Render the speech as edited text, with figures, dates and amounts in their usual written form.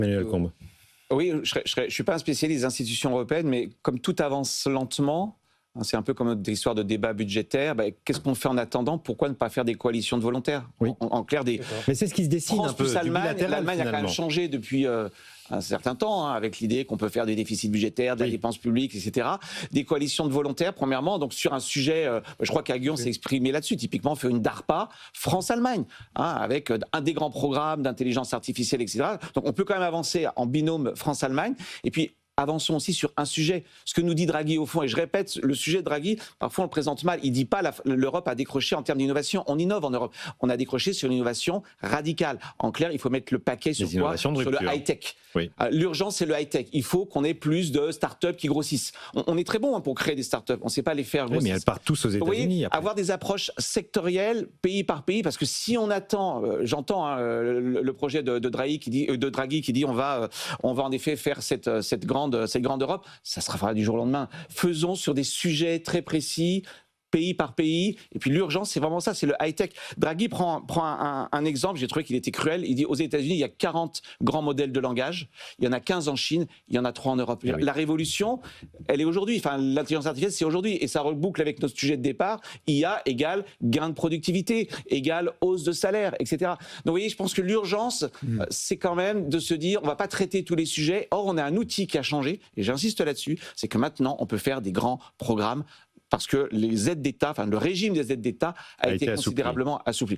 Emmanuel Combe. Oui, je suis pas un spécialiste des institutions européennes, mais comme tout avance lentement, c'est un peu comme notre histoire de débat budgétaire. Qu'est-ce qu'on fait en attendant? Pourquoi ne pas faire des coalitions de volontaires? Oui. En clair, des. Mais c'est ce qui se dessine France un peu. plus Allemagne. L'Allemagne L'Allemagne a quand même changé depuis un certain temps, avec l'idée qu'on peut faire des déficits budgétaires, de la dépense publique, etc. Des coalitions de volontaires, premièrement, donc sur un sujet, je crois qu'Aguillon s'est exprimé là-dessus, typiquement faire une DARPA France-Allemagne, avec un des grands programmes d'intelligence artificielle, etc. Donc on peut quand même avancer en binôme France-Allemagne, et puis avançons aussi sur un sujet. Ce que nous dit Draghi au fond, et je répète, le sujet de Draghi, parfois on le présente mal, il ne dit pas l'Europe a décroché en termes d'innovation. On innove en Europe. On a décroché sur l'innovation radicale. En clair, il faut mettre le paquet sur quoi? Sur le high-tech. Oui. L'urgence, c'est le high-tech. Il faut qu'on ait plus de start-up qui grossissent. On est très bon pour créer des start-up. On ne sait pas les faire grossir. Oui, mais elles partent tous aux États-Unis. Avoir des approches sectorielles, pays par pays, parce que si on attend, j'entends le projet de Draghi qui dit on va en effet faire cette grande Europe, ça se fera du jour au lendemain. Faisons sur des sujets très précis, pays par pays, et puis l'urgence, c'est vraiment ça, c'est le high-tech. Draghi prend un exemple, j'ai trouvé qu'il était cruel, il dit aux États-Unis, il y a 40 grands modèles de langage, il y en a 15 en Chine, il y en a 3 en Europe. Oui. La révolution, elle est aujourd'hui, l'intelligence artificielle, c'est aujourd'hui, et ça reboucle avec notre sujet de départ, IA égale gain de productivité, égale hausse de salaire, etc. Donc vous voyez, je pense que l'urgence, c'est quand même de se dire, on ne va pas traiter tous les sujets, or on a un outil qui a changé, et j'insiste là-dessus, c'est que maintenant, on peut faire des grands programmes parce que les aides d'État, le régime des aides d'État a été considérablement assoupli.